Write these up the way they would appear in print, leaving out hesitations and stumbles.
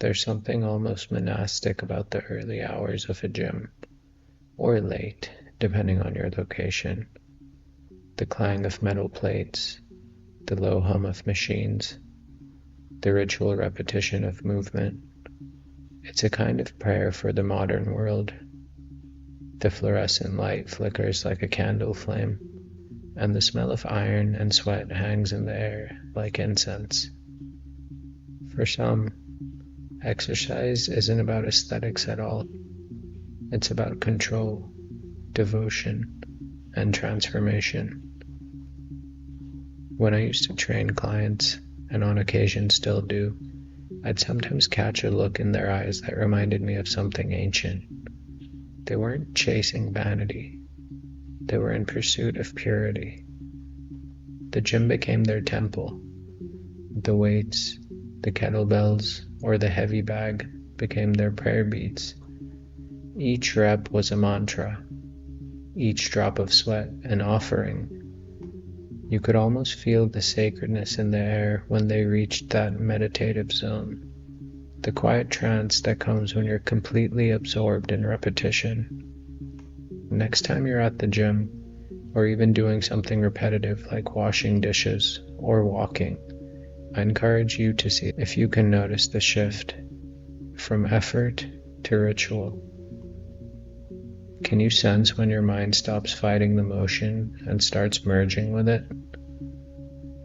There's something almost monastic about the early hours of a gym, or late, depending on your location. The clang of metal plates, the low hum of machines, the ritual repetition of movement. It's a kind of prayer for the modern world. The fluorescent light flickers like a candle flame, and the smell of iron and sweat hangs in the air like incense. For some, exercise isn't about aesthetics at all. It's about control, devotion, and transformation. When I used to train clients, and on occasion still do, I'd sometimes catch a look in their eyes that reminded me of something ancient. They weren't chasing vanity. They were in pursuit of purity. The gym became their temple. The weights, the kettlebells, or the heavy bag became their prayer beads. Each rep was a mantra, each drop of sweat an offering. You could almost feel the sacredness in the air when they reached that meditative zone, the quiet trance that comes when you're completely absorbed in repetition. Next time you're at the gym, or even doing something repetitive like washing dishes or walking, I encourage you to see if you can notice the shift from effort to ritual. Can you sense when your mind stops fighting the motion and starts merging with it?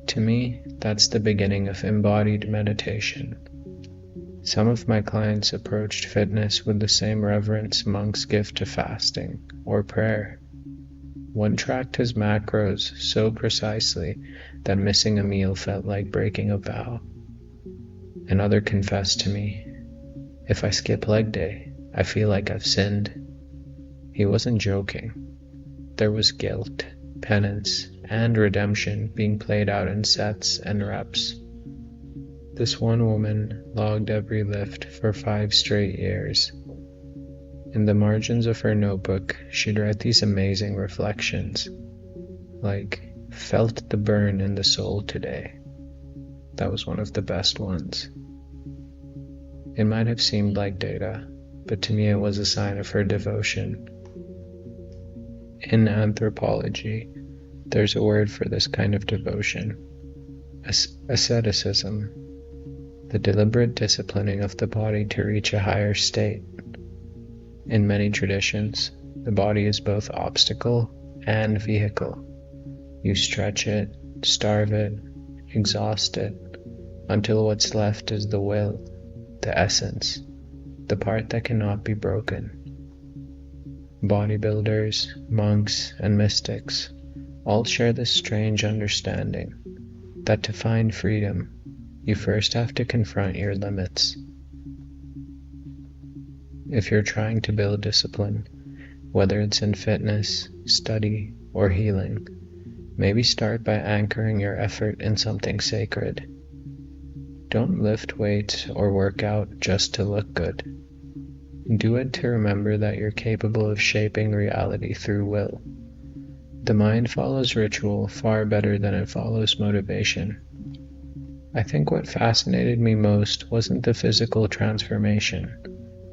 To me, that's the beginning of embodied meditation. Some of my clients approached fitness with the same reverence monks give to fasting or prayer. One tracked his macros so precisely that missing a meal felt like breaking a vow. Another confessed to me, "If I skip leg day, I feel like I've sinned." He wasn't joking. There was guilt, penance, and redemption being played out in sets and reps. This one woman logged every lift for 5 straight years. In the margins of her notebook, she'd write these amazing reflections, like, "Felt the burn in the soul today." That was one of the best ones. It might have seemed like data, but to me it was a sign of her devotion. In anthropology, there's a word for this kind of devotion: asceticism, the deliberate disciplining of the body to reach a higher state. In many traditions, the body is both obstacle and vehicle. You stretch it, starve it, exhaust it, until what's left is the will, the essence, the part that cannot be broken. Bodybuilders, monks, and mystics all share this strange understanding that to find freedom, you first have to confront your limits. If you're trying to build discipline, whether it's in fitness, study, or healing, maybe start by anchoring your effort in something sacred. Don't lift weights or work out just to look good. Do it to remember that you're capable of shaping reality through will. The mind follows ritual far better than it follows motivation. I think what fascinated me most wasn't the physical transformation,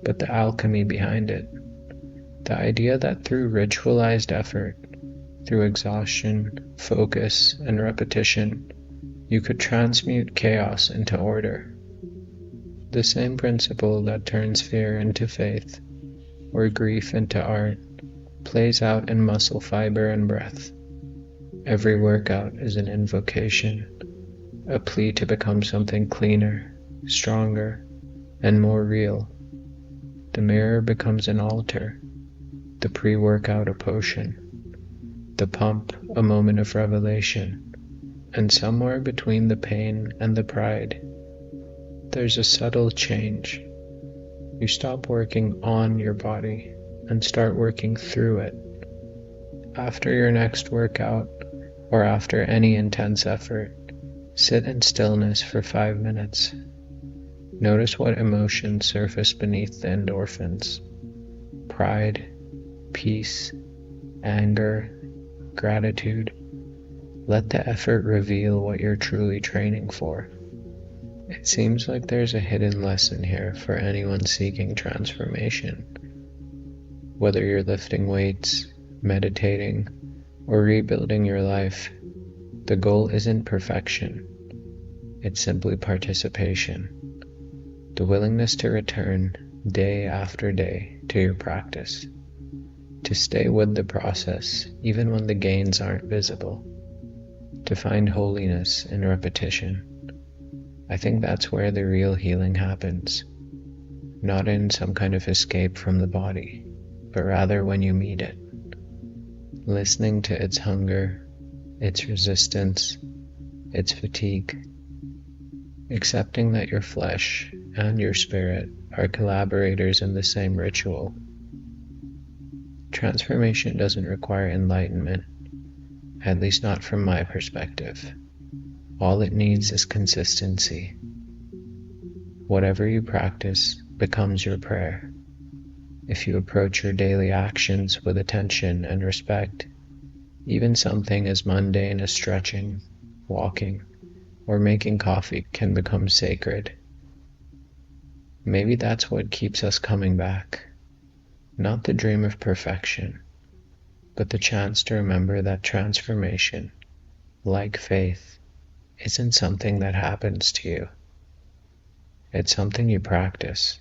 but the alchemy behind it. The idea that through ritualized effort, through exhaustion, focus, and repetition, you could transmute chaos into order. The same principle that turns fear into faith, or grief into art, plays out in muscle fiber and breath. Every workout is an invocation, a plea to become something cleaner, stronger, and more real. The mirror becomes an altar, the pre-workout a potion, the pump a moment of revelation, and somewhere between the pain and the pride, there's a subtle change. You stop working on your body and start working through it. After your next workout, or after any intense effort, sit in stillness for 5 minutes. Notice what emotions surface beneath the endorphins: pride, peace, anger, gratitude. Let the effort reveal what you're truly training for. It seems like there's a hidden lesson here for anyone seeking transformation. Whether you're lifting weights, meditating, or rebuilding your life, the goal isn't perfection. It's simply participation. The willingness to return day after day to your practice. To stay with the process even when the gains aren't visible. To find holiness in repetition. I think that's where the real healing happens. Not in some kind of escape from the body, but rather when you meet it. Listening to its hunger, its resistance, its fatigue. Accepting that your flesh and your spirit are collaborators in the same ritual. Transformation doesn't require enlightenment, at least not from my perspective. All it needs is consistency. Whatever you practice becomes your prayer. If you approach your daily actions with attention and respect, even something as mundane as stretching, walking, or making coffee can become sacred. Maybe that's what keeps us coming back. Not the dream of perfection, but the chance to remember that transformation, like faith, isn't something that happens to you. It's something you practice.